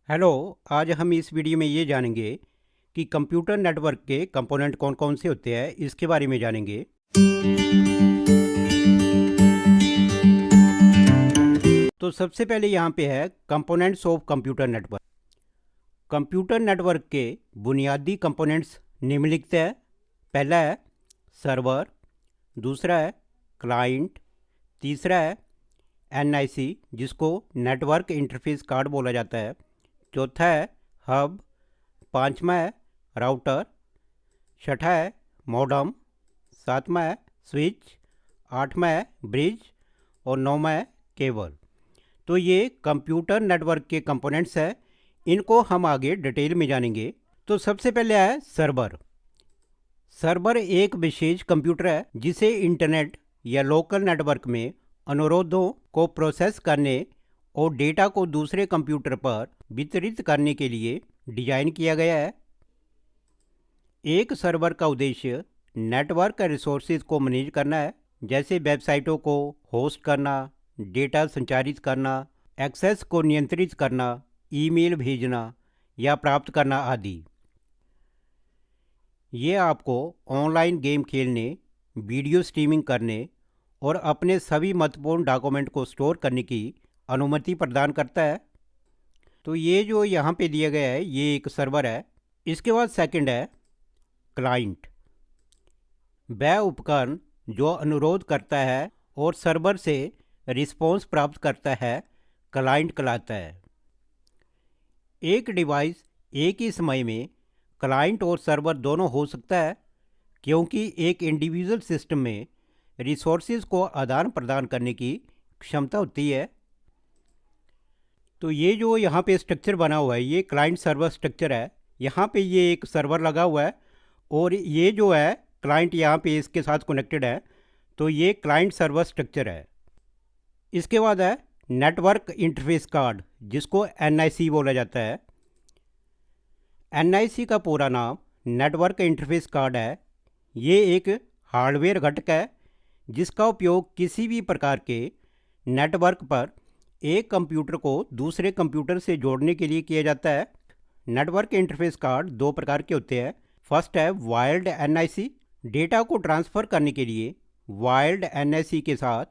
Hello. आज हम इस वीडियो में ये जानेंगे कि कंप्यूटर नेटवर्क के कंपोनेंट कौन कौन से होते हैं, इसके बारे में जानेंगे। तो सबसे पहले यहाँ पे है components of computer network. Computer network के बुनियादी कंपोनेंट्स निम्नलिखित है। पहला है सर्वर, दूसरा है क्लाइंट, तीसरा है एनआईसी जिसको नेटवर्क इंटरफेस कार्ड बोला जाता है, चौथा है हब, पांचवा है राउटर, छठा है मॉडम, सातवां है स्विच, आठवां है ब्रिज और नौवां है केबल। तो ये कंप्यूटर नेटवर्क के कंपोनेंट्स हैं, इनको हम आगे डिटेल में जानेंगे। तो सबसे पहले है सर्वर। सर्वर एक विशेष कंप्यूटर है जिसे इंटरनेट या लोकल नेटवर्क में अनुरोधों को प्रोसेस करने और डेटा को दूसरे कंप्यूटर पर वितरित करने के लिए डिजाइन किया गया है। एक सर्वर का उद्देश्य नेटवर्क रिसोर्सेज को मैनेज करना है, जैसे वेबसाइटों को होस्ट करना, डेटा संचारित करना, एक्सेस को नियंत्रित करना, ईमेल भेजना या प्राप्त करना आदि। ये आपको ऑनलाइन गेम खेलने, वीडियो स्ट्रीमिंग करने और अपने सभी महत्वपूर्ण डॉक्यूमेंट को स्टोर करने की अनुमति प्रदान करता है। तो ये जो यहाँ पे दिया गया है ये एक सर्वर है। इसके बाद सेकंड है क्लाइंट। वह उपकरण जो अनुरोध करता है और सर्वर से रिस्पॉन्स प्राप्त करता है क्लाइंट कहलाता है। एक डिवाइस एक ही समय में क्लाइंट और सर्वर दोनों हो सकता है, क्योंकि एक इंडिविजुअल सिस्टम में रिसोर्सेज को आदान प्रदान करने की क्षमता होती है। तो ये जो यहाँ पे स्ट्रक्चर बना हुआ है ये क्लाइंट सर्वर स्ट्रक्चर है। यहाँ पे ये एक सर्वर लगा हुआ है और ये जो है क्लाइंट यहाँ पे इसके साथ कनेक्टेड है, तो ये क्लाइंट सर्वर स्ट्रक्चर है। इसके बाद है नेटवर्क इंटरफेस कार्ड जिसको एनआईसी बोला जाता है। एनआईसी का पूरा नाम नेटवर्क इंटरफेस कार्ड है। ये एक हार्डवेयर घटक है जिसका उपयोग किसी भी प्रकार के नेटवर्क पर एक कंप्यूटर को दूसरे कंप्यूटर से जोड़ने के लिए किया जाता है। नेटवर्क इंटरफेस कार्ड दो प्रकार के होते हैं। फर्स्ट है वायर्ड एनआईसी। डेटा को ट्रांसफ़र करने के लिए वायर्ड एनआईसी के साथ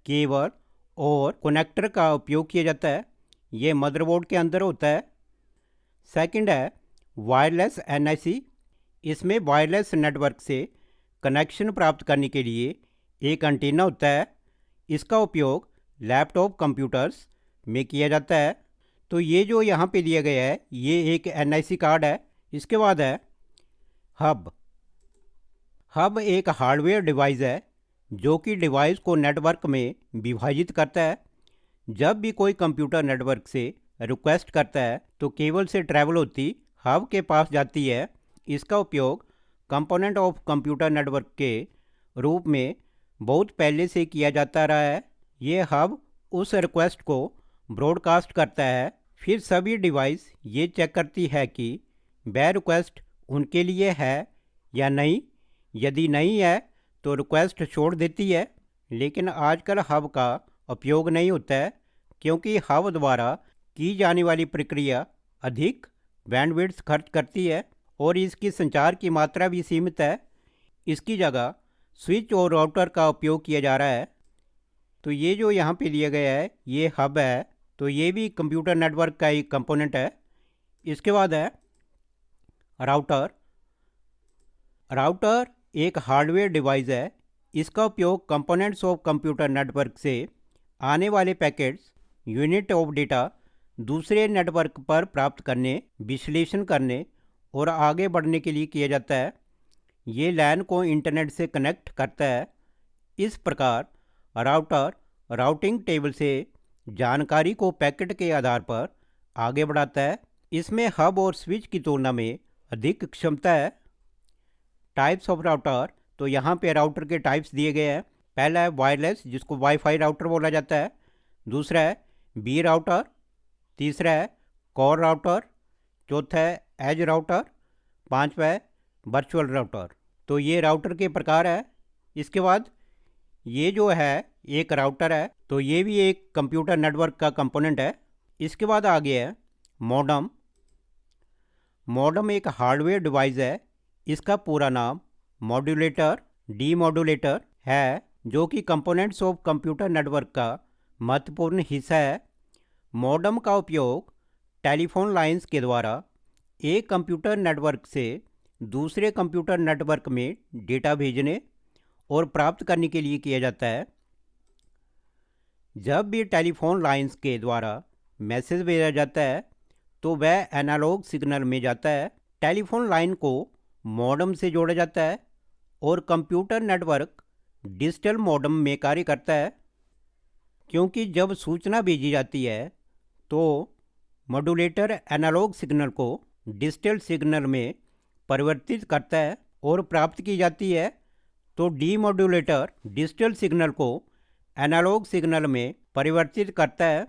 केबल और कनेक्टर का उपयोग किया जाता है। ये मदरबोर्ड के अंदर होता है। सेकंड है वायरलेस एनआईसी। इसमें वायरलेस नेटवर्क से कनेक्शन प्राप्त करने के लिए एक एंटीना होता है। इसका उपयोग लैपटॉप कंप्यूटर्स में किया जाता है। तो ये जो यहाँ पे दिया गया है ये एक एनआईसी कार्ड है। इसके बाद है हब। हब एक हार्डवेयर डिवाइस है जो कि डिवाइस को नेटवर्क में विभाजित करता है। जब भी कोई कंप्यूटर नेटवर्क से रिक्वेस्ट करता है तो केबल से ट्रैवल होती हब के पास जाती है। इसका उपयोग कंपोनेंट ऑफ कंप्यूटर नेटवर्क के रूप में बहुत पहले से किया जाता रहा है। ये हब उस रिक्वेस्ट को ब्रॉडकास्ट करता है, फिर सभी डिवाइस ये चेक करती है कि वह रिक्वेस्ट उनके लिए है या नहीं। यदि नहीं है तो रिक्वेस्ट छोड़ देती है। लेकिन आजकल हब का उपयोग नहीं होता है, क्योंकि हब द्वारा की जाने वाली प्रक्रिया अधिक बैंडविड्थ खर्च करती है और इसकी संचार की मात्रा भी सीमित है। इसकी जगह स्विच और राउटर का उपयोग किया जा रहा है। तो ये जो यहाँ पे दिया गया है ये हब है, तो ये भी कंप्यूटर नेटवर्क का एक कंपोनेंट है। इसके बाद है राउटर। राउटर एक हार्डवेयर डिवाइस है। इसका उपयोग कंपोनेंट्स ऑफ कंप्यूटर नेटवर्क से आने वाले पैकेट्स, यूनिट ऑफ डेटा दूसरे नेटवर्क पर प्राप्त करने, विश्लेषण करने और आगे बढ़ने के लिए किया जाता है। ये लैन को इंटरनेट से कनेक्ट करता है। इस प्रकार राउटर राउटिंग टेबल से जानकारी को पैकेट के आधार पर आगे बढ़ाता है। इसमें हब और स्विच की तुलना में अधिक क्षमता है। Types of router. तो यहाँ पे राउटर के टाइप्स दिए गए हैं। पहला है वायरलेस जिसको वाईफाई राउटर बोला जाता है। दूसरा है बी राउटर। तीसरा है कोर राउटर। चौथा है एज राउटर। पांचवा है वर्चुअल राउटर। तो ये राउटर के प्रकार है। इसके बाद ये जो है एक राउटर है, तो ये भी एक कंप्यूटर नेटवर्क का कंपोनेंट है। इसके बाद आ गया है मॉडम। मॉडम एक हार्डवेयर डिवाइस है, इसका पूरा नाम मॉड्यूलेटर डीमॉड्यूलेटर है, जो कि कंपोनेंट्स ऑफ कंप्यूटर नेटवर्क का महत्वपूर्ण हिस्सा है। मॉडम का उपयोग टेलीफोन लाइंस के द्वारा एक कंप्यूटर नेटवर्क से दूसरे कंप्यूटर नेटवर्क में डेटा भेजने और प्राप्त करने के लिए किया जाता है। जब भी टेलीफोन लाइंस के द्वारा मैसेज भेजा जाता है तो वह एनालॉग सिग्नल में जाता है। टेलीफोन लाइन को मॉडम से जोड़ा जाता है और कंप्यूटर नेटवर्क डिजिटल मॉडम में कार्य करता है, क्योंकि जब सूचना भेजी जाती है तो मॉड्यूलेटर एनालॉग सिग्नल को डिजिटल सिग्नल में परिवर्तित करता है और प्राप्त की जाती है, तो डीमॉड्यूलेटर डिजिटल सिग्नल को एनालॉग सिग्नल में परिवर्तित करता है।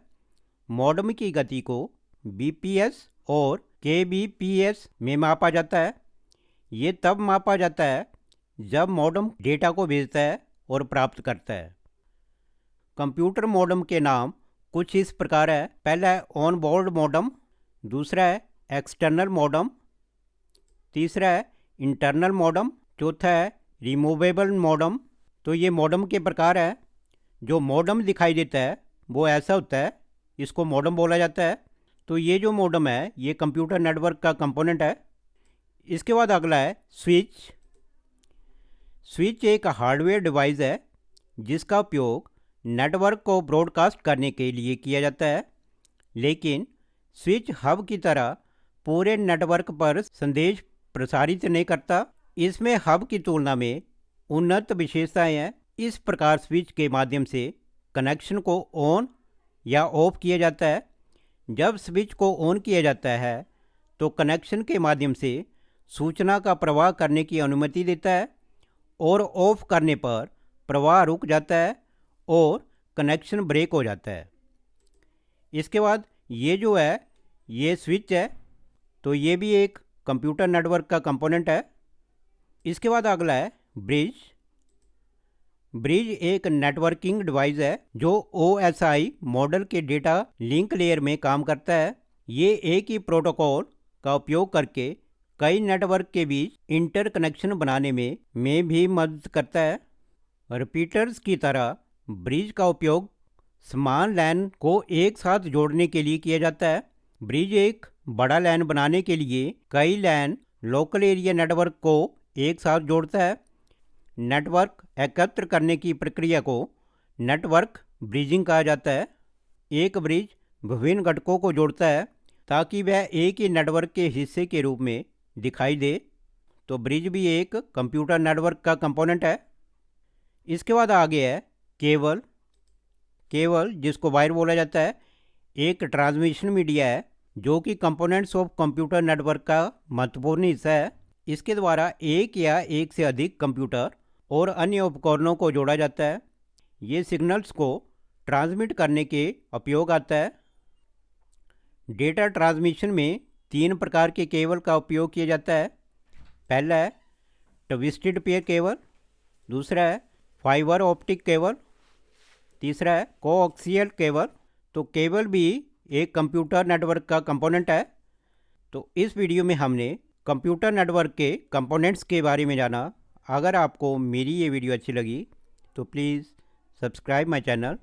मॉडम की गति को बीपीएस और केबीपीएस में मापा जाता है। ये तब मापा जाता है जब मॉडम डेटा को भेजता है और प्राप्त करता है। कंप्यूटर मॉडम के नाम कुछ इस प्रकार है। पहला है ऑन बोर्ड मॉडम, दूसरा है एक्सटर्नल मॉडम, तीसरा है इंटरनल मॉडम, चौथा है रिमूवेबल मॉडम। तो ये मॉडम के प्रकार है। जो मॉडम दिखाई देता है वो ऐसा होता है, इसको मॉडम बोला जाता है। तो ये जो मॉडम है ये कंप्यूटर नेटवर्क का कंपोनेंट है। इसके बाद अगला है स्विच। स्विच एक हार्डवेयर डिवाइस है जिसका उपयोग नेटवर्क को ब्रॉडकास्ट करने के लिए किया जाता है, लेकिन स्विच हब की तरह पूरे नेटवर्क पर संदेश प्रसारित नहीं करता। इसमें हब की तुलना में उन्नत विशेषताएं हैं। इस प्रकार स्विच के माध्यम से कनेक्शन को ऑन या ऑफ किया जाता है। जब स्विच को ऑन किया जाता है तो कनेक्शन के माध्यम से सूचना का प्रवाह करने की अनुमति देता है और ऑफ करने पर प्रवाह रुक जाता है और कनेक्शन ब्रेक हो जाता है। इसके बाद ये जो है ये स्विच है, तो ये भी एक कंप्यूटर नेटवर्क का कंपोनेंट है। इसके बाद अगला है ब्रिज। ब्रिज एक नेटवर्किंग डिवाइस है जो OSI मॉडल के डेटा लिंक लेयर में काम करता है। ये एक ही प्रोटोकॉल का उपयोग करके कई नेटवर्क के बीच इंटर कनेक्शन बनाने में भी मदद करता है। रिपीटर्स की तरह ब्रिज का उपयोग समान लैन को एक साथ जोड़ने के लिए किया जाता है। ब्रिज एक बड़ा लैन बनाने के लिए कई लैन लोकल एरिया नेटवर्क को एक साथ जोड़ता है। नेटवर्क एकत्र करने की प्रक्रिया को नेटवर्क ब्रिजिंग कहा जाता है। एक ब्रिज विभिन्न घटकों को जोड़ता है ताकि वह एक ही नेटवर्क के हिस्से के रूप में दिखाई दे। तो ब्रिज भी एक कंप्यूटर नेटवर्क का कंपोनेंट है। इसके बाद आगे है केबल। केबल जिसको वायर बोला जाता है, एक ट्रांसमिशन मीडिया है जो कि कंपोनेंट्स ऑफ कंप्यूटर नेटवर्क का महत्वपूर्ण हिस्सा है। इसके द्वारा एक या एक से अधिक कंप्यूटर और अन्य उपकरणों को जोड़ा जाता है। ये सिग्नल्स को ट्रांसमिट करने के उपयोग आता है। डेटा ट्रांसमिशन में 3 प्रकार के केबल का उपयोग किया जाता है। पहला है ट्विस्टेड पेयर केबल, दूसरा है फाइबर ऑप्टिक केबल, तीसरा है कोएक्सियल केबल। तो केबल भी एक कंप्यूटर नेटवर्क का कंपोनेंट है। तो इस वीडियो में हमने कंप्यूटर नेटवर्क के कंपोनेंट्स के बारे में जाना। अगर आपको मेरी ये वीडियो अच्छी लगी तो प्लीज़ सब्सक्राइब माय चैनल